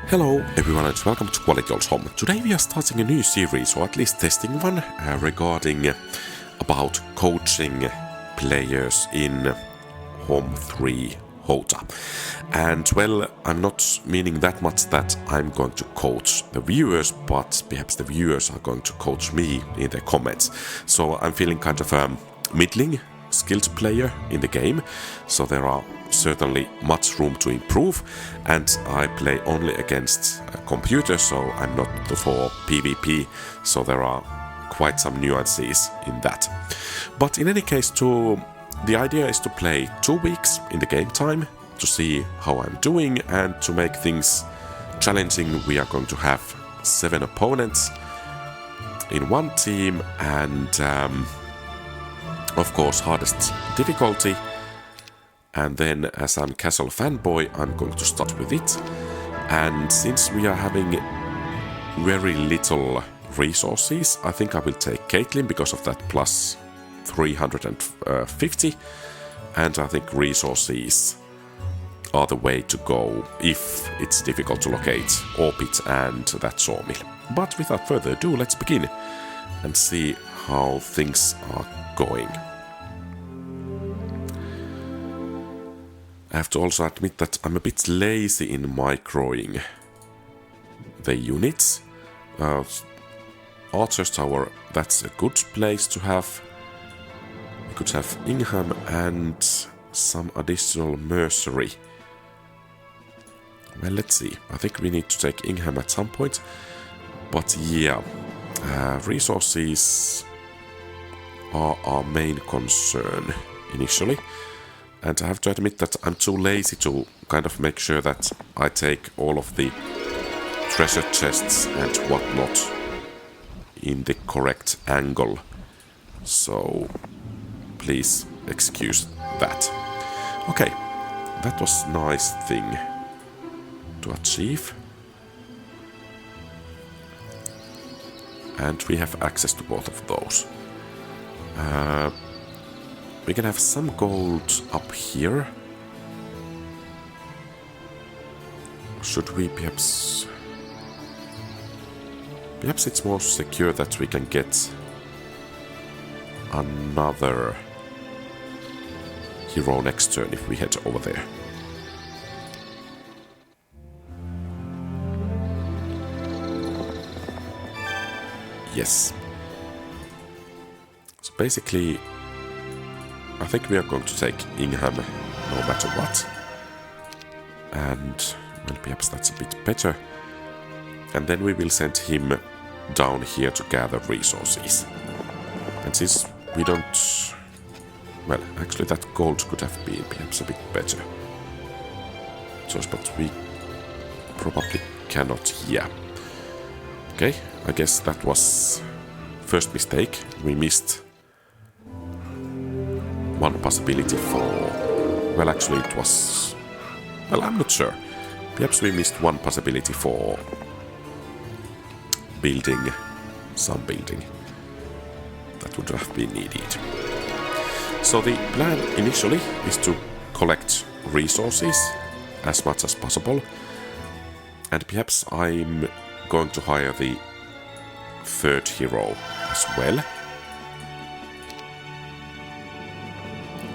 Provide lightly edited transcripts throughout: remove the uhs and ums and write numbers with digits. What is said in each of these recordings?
Hello everyone and welcome to QualityOldHomm. Today we are starting a new series, or at least testing one, regarding about coaching players in Home 3 Hota. And well, I'm not meaning that much that I'm going to coach the viewers, but perhaps the viewers are going to coach me in the comments. So I'm feeling kind of a middling skilled player in the game, so there are certainly much room to improve, and I play only against a computer, so I'm not for PvP, so there are quite some nuances in that. But in any case, the idea is to play 2 weeks in the game time to see how I'm doing, and to make things challenging we are going to have 7 opponents in one team, and of course hardest difficulty. And then, as I'm casual fanboy, I'm going to start with it. And since we are having very little resources, I think I will take Caitlyn because of that plus 350. And I think resources are the way to go if it's difficult to locate Orbit and that sawmill. But without further ado, let's begin and see how things are going. I have to also admit that I'm a bit lazy in microing the units. Archer's Tower, that's a good place to have. We could have Ingham and some additional mercenary. Well, let's see. I think we need to take Ingham at some point. But yeah, resources are our main concern initially. And I have to admit that I'm too lazy to kind of make sure that I take all of the treasure chests and whatnot in the correct angle. So please excuse that. Okay, that was a nice thing to achieve. And we have access to both of those. We can have some gold up here. Should we perhaps... Perhaps it's more secure that we can get another hero next turn if we head over there. Yes. So basically, I think we are going to take Ingham no matter what. And, well, perhaps that's a bit better. And then we will send him down here to gather resources. And since we don't... Well, actually that gold could have been perhaps a bit better. Just, but we probably cannot, yeah. Okay, I guess that was first mistake. We missed one possibility for... Well, actually it was... Well, I'm not sure. Perhaps we missed one possibility for building some building that would have been needed. So the plan initially is to collect resources as much as possible. And perhaps I'm going to hire the third hero as well,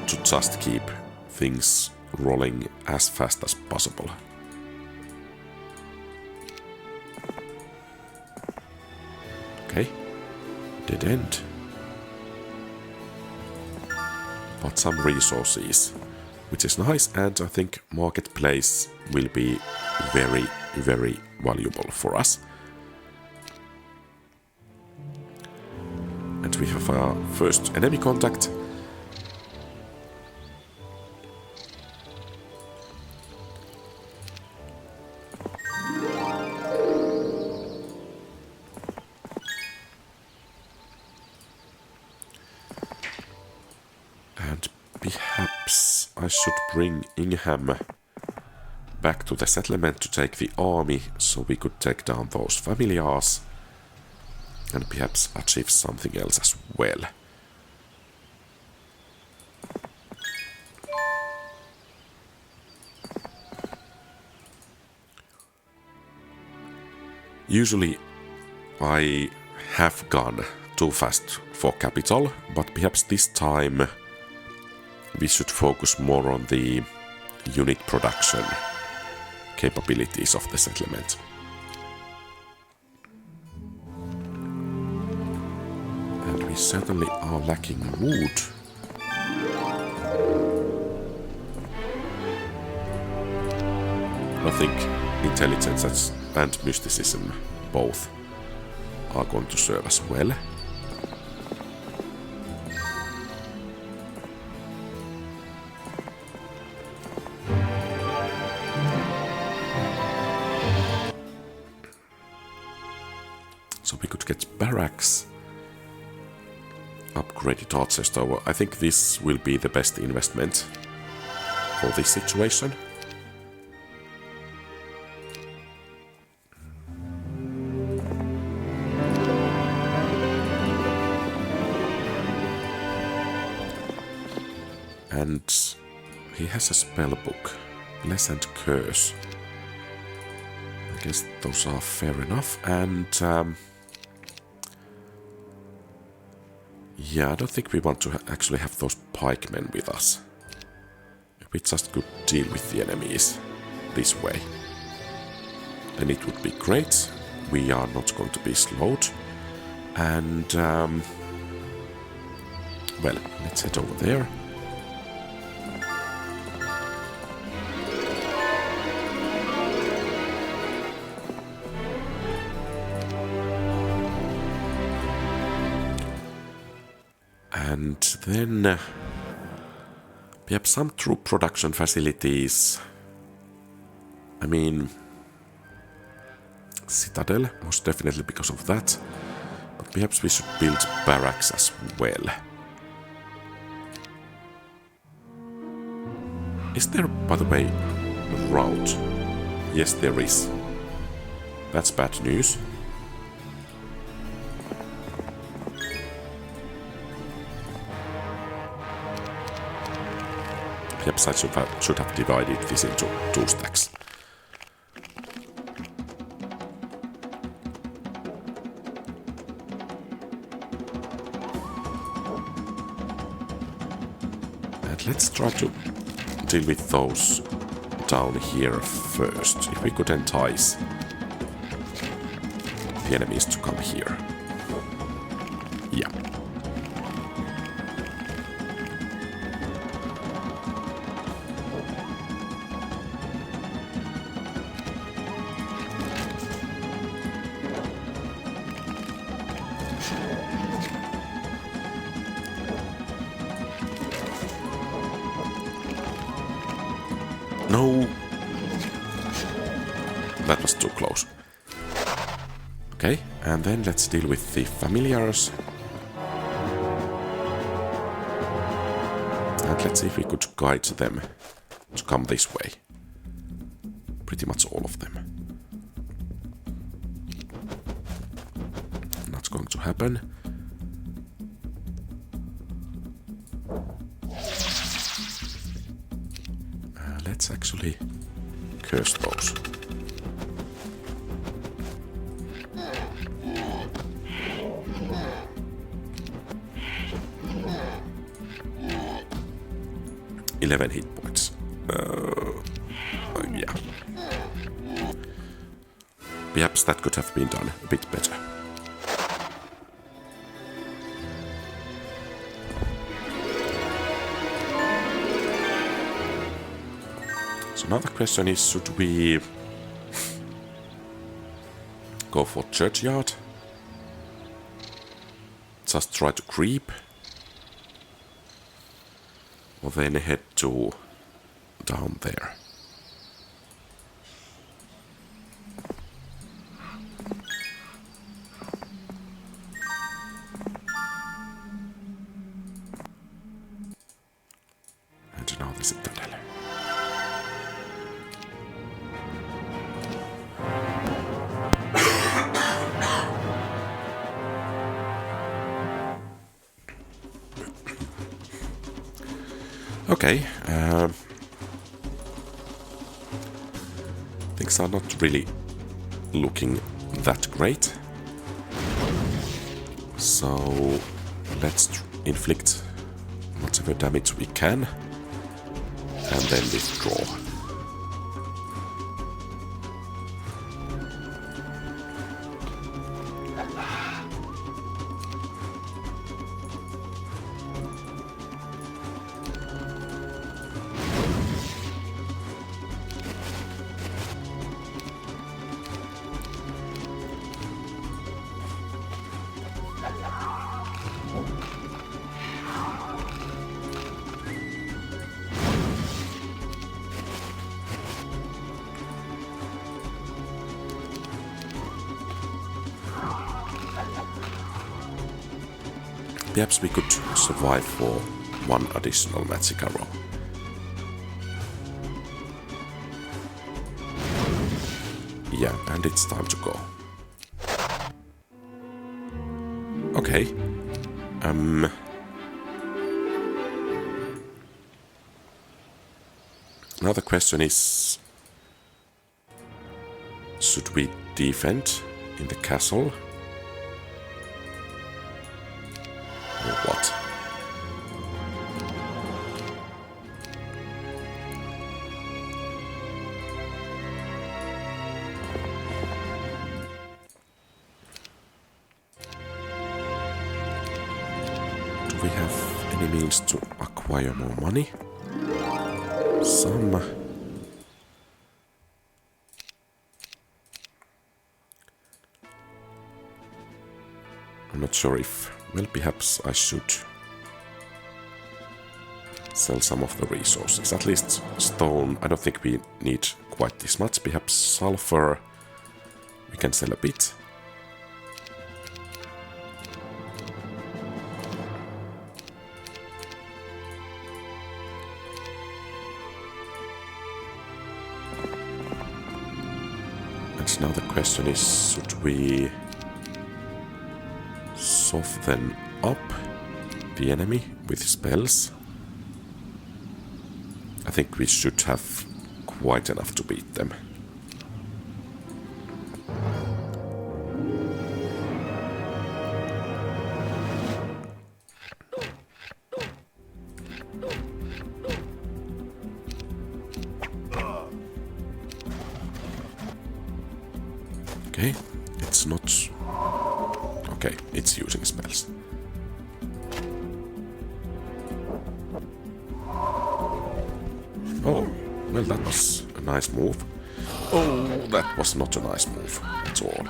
to just keep things rolling as fast as possible. Okay, dead end. But some resources, which is nice, and I think marketplace will be very, very valuable for us. And we have our first enemy contact. Perhaps I should bring Ingham back to the settlement to take the army, so we could take down those familiars and perhaps achieve something else as well. Usually I have gone too fast for capital, but perhaps this time we should focus more on the unit production capabilities of the settlement. And we certainly are lacking wood. I think intelligence and mysticism both are going to serve as well. So we could get barracks, upgraded archers tower. I think this will be the best investment for this situation. And he has a spell book, Bless and Curse. I guess those are fair enough. And yeah, I don't think we want to actually have those pikemen with us. We just could deal with the enemies this way. And it would be great. We are not going to be slowed. And well, let's head over there. And then we have some troop production facilities. I mean, Citadel, most definitely because of that. But perhaps we should build barracks as well. Is there, by the way, a route? Yes, there is. That's bad news. Perhaps I should have divided this into 2 stacks. And let's try to deal with those down here first. If we could entice the enemies to come here. Yeah. No. That was too close. Okay, and then let's deal with the familiars. And let's see if we could guide them to come this way. Pretty much all of them. Not going to happen. Let's actually curse those. $11 hit points. Yeah. Perhaps that could have been done a bit better. So now the question is, should we go for churchyard? Just try to creep? Or then head to down there? And now the Citadel. Okay, things are not really looking that great. So let's inflict whatever damage we can and then withdraw. Perhaps we could survive for one additional magic arrow. Yeah, and it's time to go. Okay. Now the question is, should we defend in the castle? Or what? Do we have any means to acquire more money? Some. I'm not sure if... Well, perhaps I should sell some of the resources. At least stone, I don't think we need quite this much. Perhaps sulfur, we can sell a bit. And now the question is, should we soften up the enemy with spells? I think we should have quite enough to beat them. Okay, it's not... Okay, it's using spells. Oh, well, that was a nice move. Oh, that was not a nice move at all.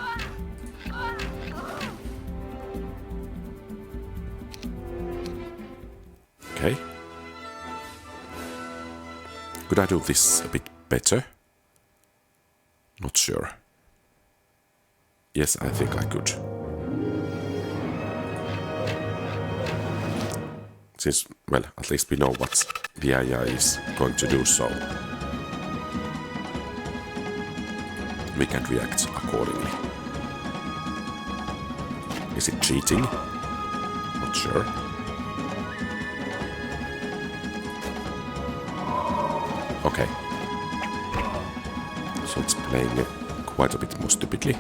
Okay. Could I do this a bit better? Not sure. Yes, I think I could. Since, well, at least we know what the AI is going to do, so we can react accordingly. Is it cheating? Not sure. Okay. So it's playing quite a bit more stupidly.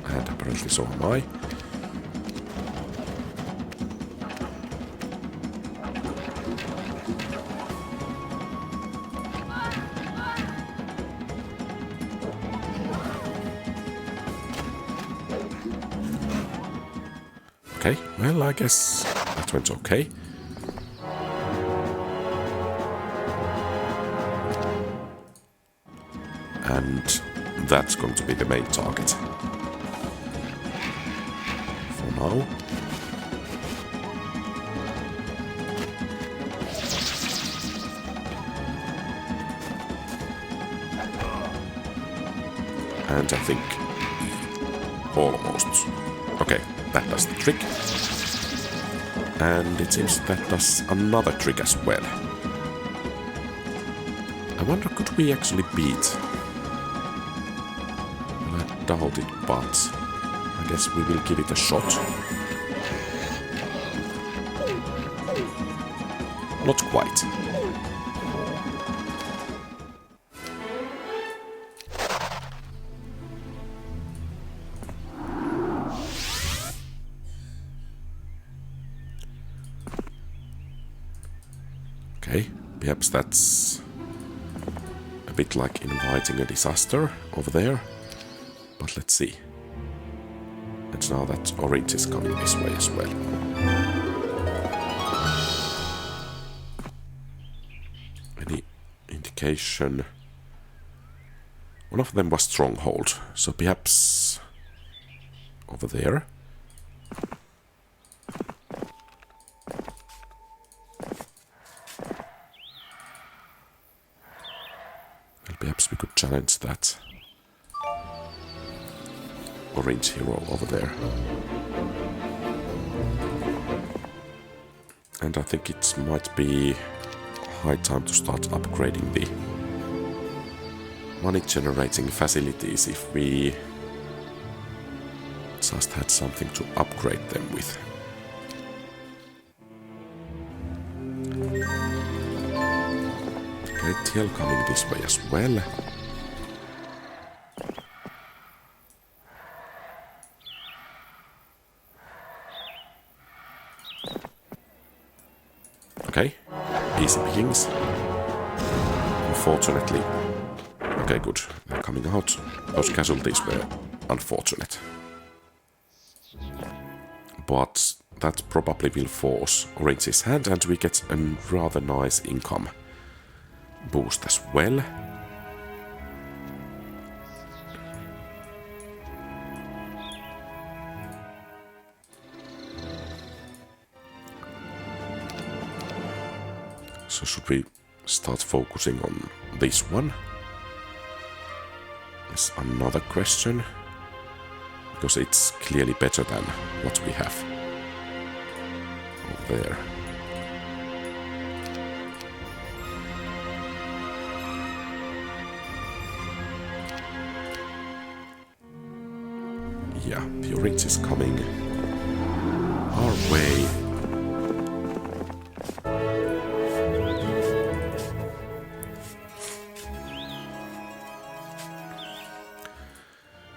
And apparently so am I. Okay, well, I guess that went okay. And that's going to be the main target. For now. And I think almost. Okay, that does the trick. And it seems that does another trick as well. I wonder, could we actually beat? Well, I doubt it, but I guess we will give it a shot. Not quite. Perhaps that's a bit like inviting a disaster over there. But let's see. And now that orange is coming this way as well. Any indication? One of them was stronghold, so perhaps over there. Well, perhaps we could challenge that orange hero over there. And I think it might be high time to start upgrading the money generating facilities if we just had something to upgrade them with. Okay, tail coming this way as well. Okay, easy pickings. Unfortunately. Okay, good. They're coming out. Those casualties were unfortunate. But that probably will force Orange's hand and we get a rather nice income boost as well. So should we start focusing on this one? Is another question. Because it's clearly better than what we have over there. Yeah, the orange is coming our way.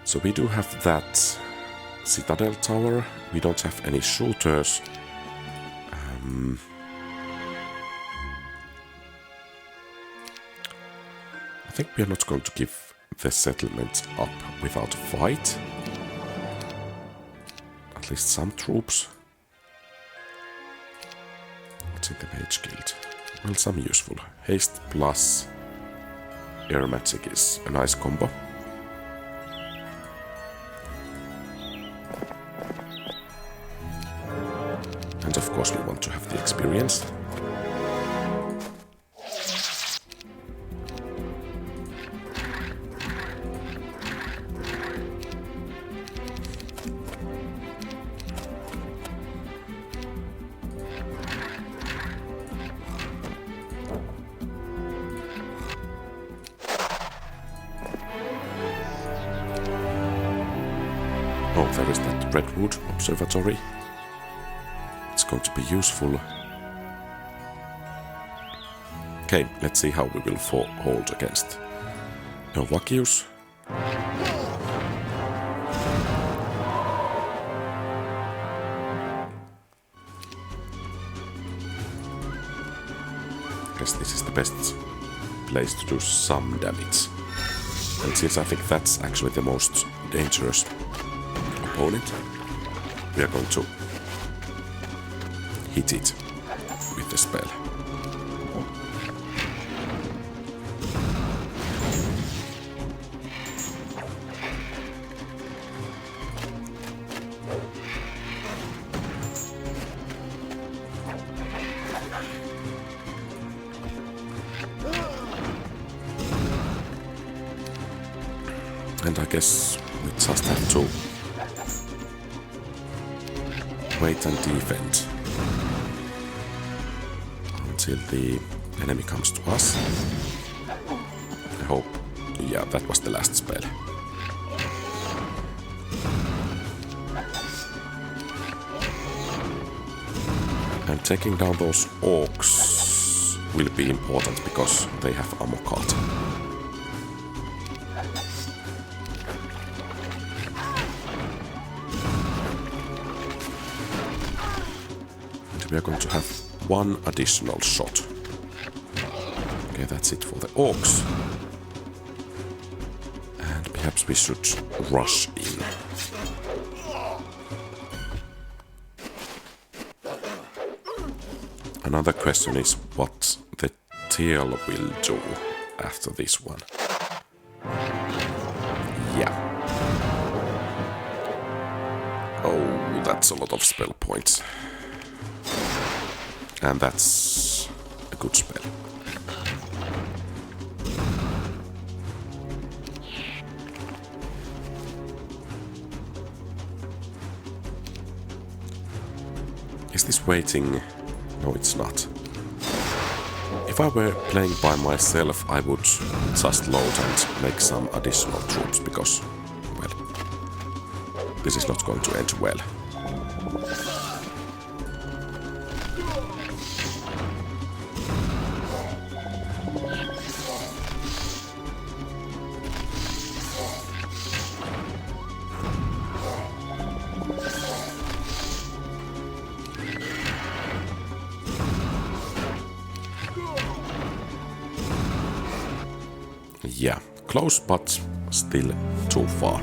So we do have that Citadel Tower. We don't have any shooters. I think we are not going to give the settlement up without a fight. At least some troops. What's in the Mage Guild? Well, some useful. Haste plus Air Magic is a nice combo. And of course we want to have the experience. Oh, there is that Redwood Observatory. It's going to be useful. Okay, let's see how we will hold against Novacius. Guess this is the best place to do some damage. And since I think that's actually the most dangerous opponent, we are going to hit it with the spell. And I guess we just have to wait and defend until the enemy comes to us. I hope, yeah, that was the last spell. And taking down those orcs will be important because they have ammo card. We are going to have one additional shot. Okay, that's it for the orcs. And perhaps we should rush in. Another question is what the tail will do after this one. Yeah. Oh, that's a lot of spell points. And that's a good spell. Is this waiting? No, it's not. If I were playing by myself, I would just load and make some additional troops because, well, this is not going to end well. Yeah, close but still too far.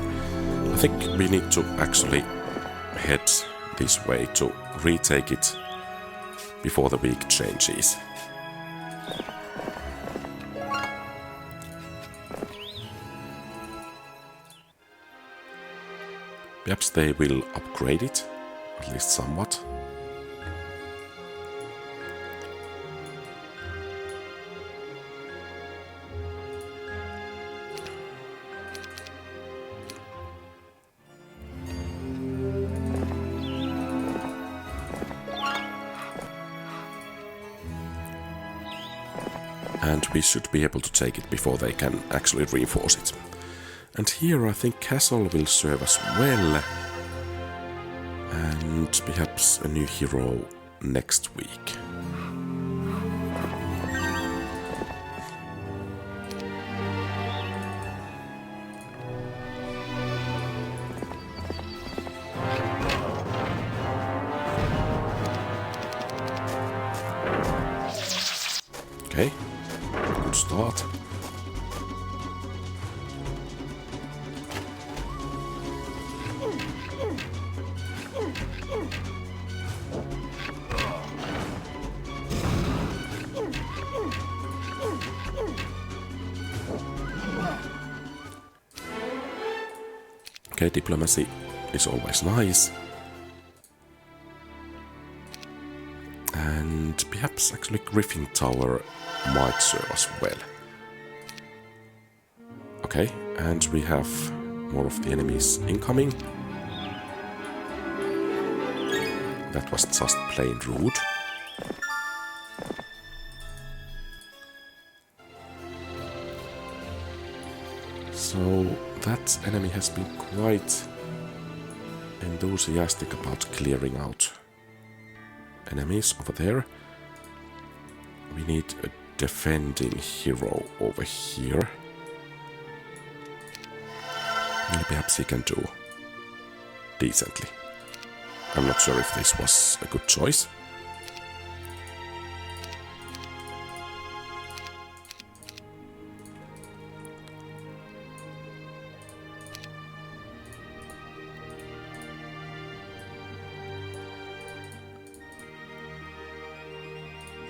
I think we need to actually head this way to retake it before the week changes. Perhaps they will upgrade it, at least somewhat. And we should be able to take it before they can actually reinforce it. And here I think Castle will serve us well. And perhaps a new hero next week. Okay. Good start. Okay, diplomacy is always nice. And perhaps actually Griffin Tower might serve us well. Okay, and we have more of the enemies incoming. That was just plain rude. So that enemy has been quite enthusiastic about clearing out enemies over there. We need a defending hero over here. Well, perhaps he can do decently. I'm not sure if this was a good choice.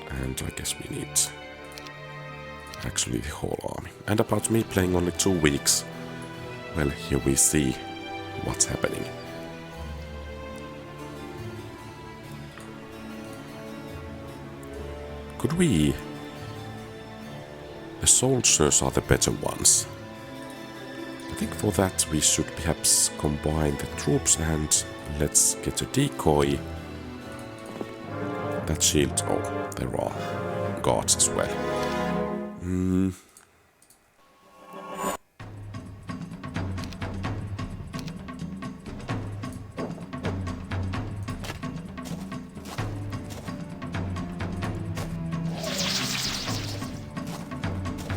And I guess we need actually the whole army. And about me playing only 2 weeks, well, here we see what's happening. Could we... The soldiers are the better ones. I think for that we should perhaps combine the troops and let's get a decoy. That shield... Oh, there are guards as well.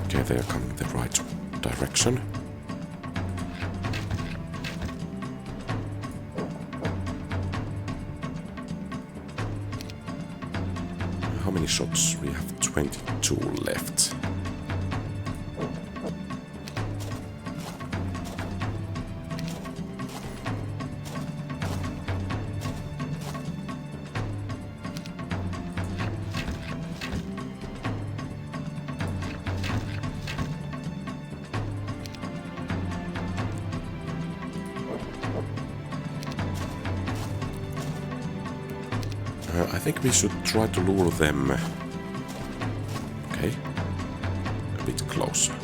Okay, they are coming the right direction. How many shots? We have 22 left. I think we should try to lure them... Okay. A bit closer.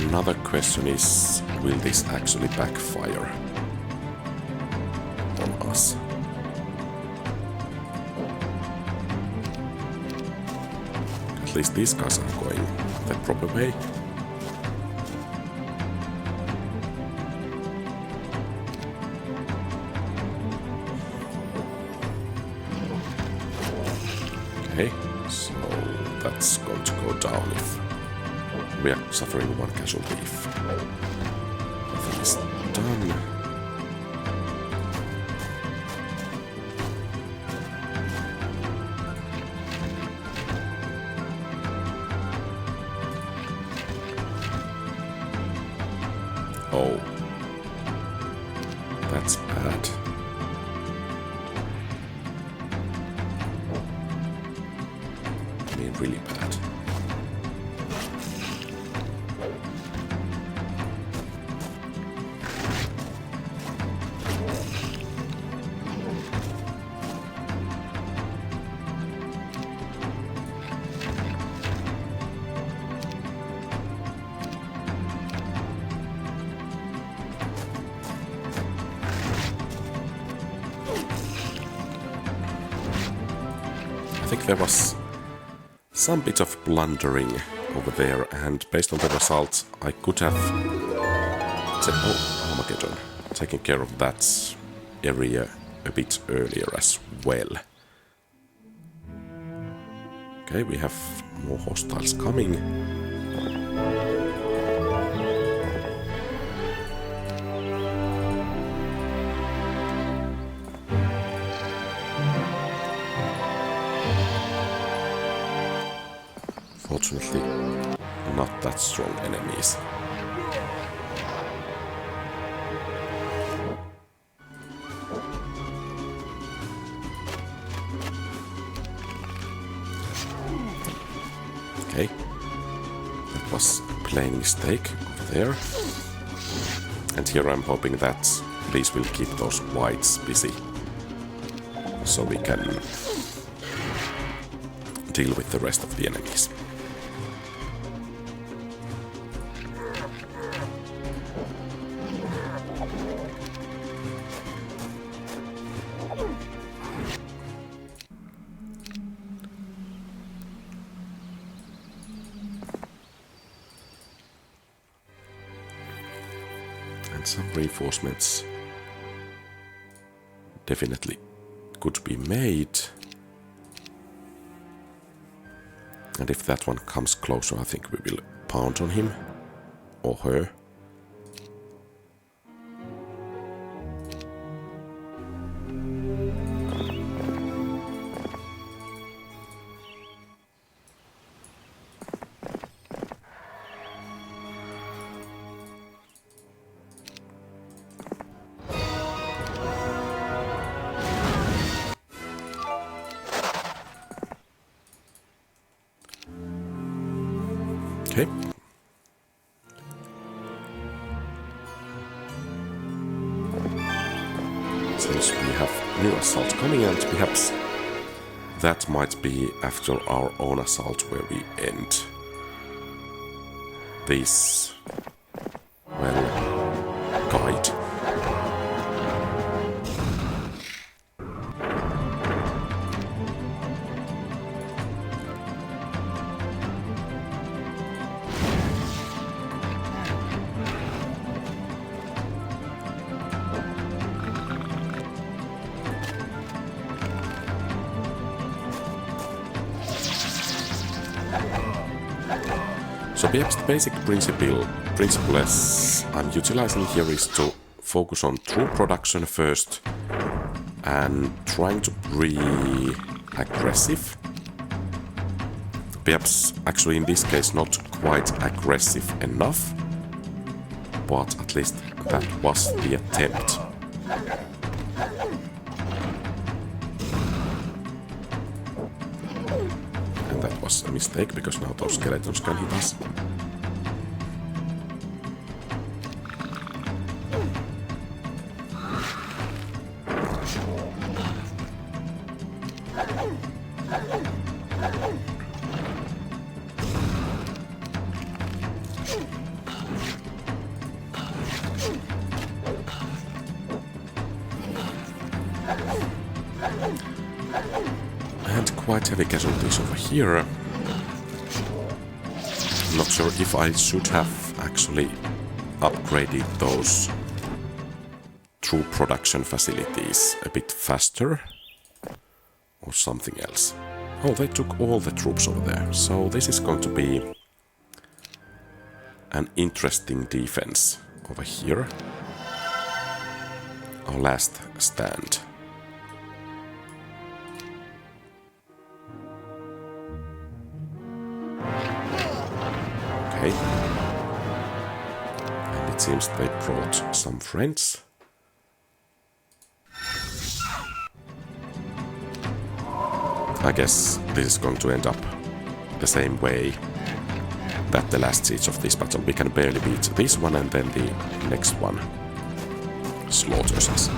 Another question is, will this actually backfire on us? At least these guys are going the proper way. Okay, so that's going to go down if we are suffering one casualty. Nothing is done. Oh. That's bad. I mean, really bad. I think there was some bit of blundering over there, and based on the results, I could have said, oh, Armageddon, taken care of that area a bit earlier as well. Okay, we have more hostiles coming. Fortunately, not that strong enemies. Okay, that was a plain mistake over there. And here I'm hoping that these will keep those whites busy, so we can deal with the rest of the enemies. And some reinforcements definitely could be made. And if that one comes closer, I think we will pound on him or her. Okay. Since we have new assault coming, and perhaps that might be after our own assault where we end this, well, guide. So perhaps the basic principle as I'm utilizing here is to focus on true production first and trying to be aggressive. Perhaps actually in this case not quite aggressive enough, but at least that was the attempt. And that was a mistake, because now those skeletons can hit us. And quite heavy casualties over here. I'm not sure if I should have actually upgraded those troop production facilities a bit faster, or something else. Oh, they took all the troops over there, so this is going to be an interesting defense over here. Our last stand. Okay. And it seems they brought some friends. I guess this is going to end up the same way that the last siege of this battle. We can barely beat this one, and then the next one slaughters us.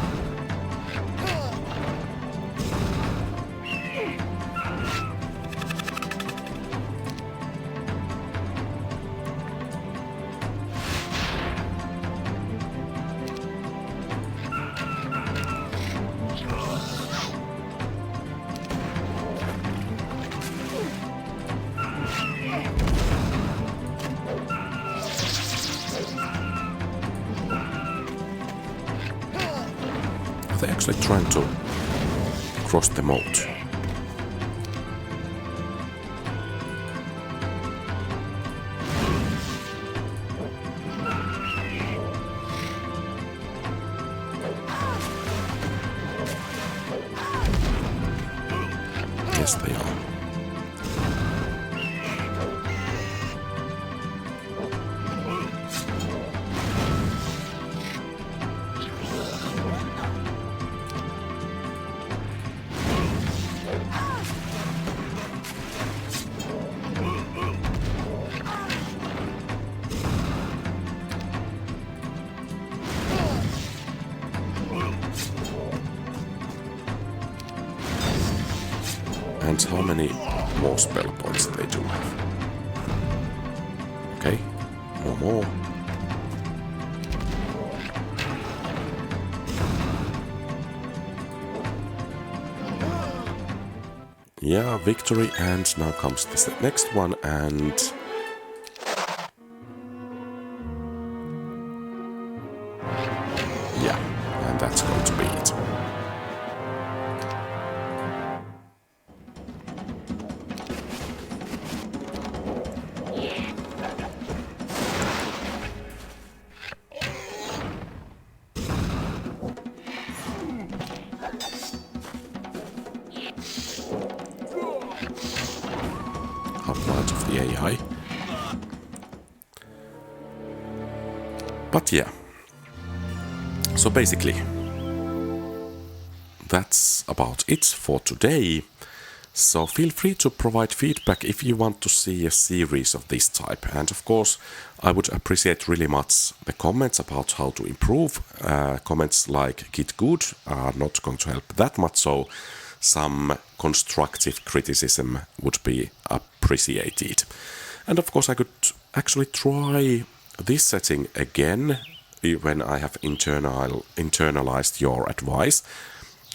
They're actually trying to cross the moat. Yes, they are. And how many more spell points they do have? Okay, more. Yeah, victory, and now comes the next one, and yeah, and that's going to be it. Part of the AI. But yeah, so basically that's about it for today. So feel free to provide feedback if you want to see a series of this type, and of course I would appreciate really much the comments about how to improve. Comments like "Get good" are not going to help that much, so some constructive criticism would be appreciated. And of course I could actually try this setting again when I have internalized your advice,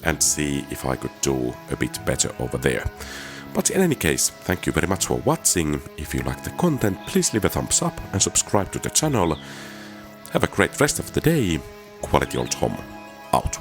and see if I could do a bit better over there. But in any case, thank you very much for watching. If you like the content, please leave a thumbs up and subscribe to the channel. Have a great rest of the day. QualityOldHomm out.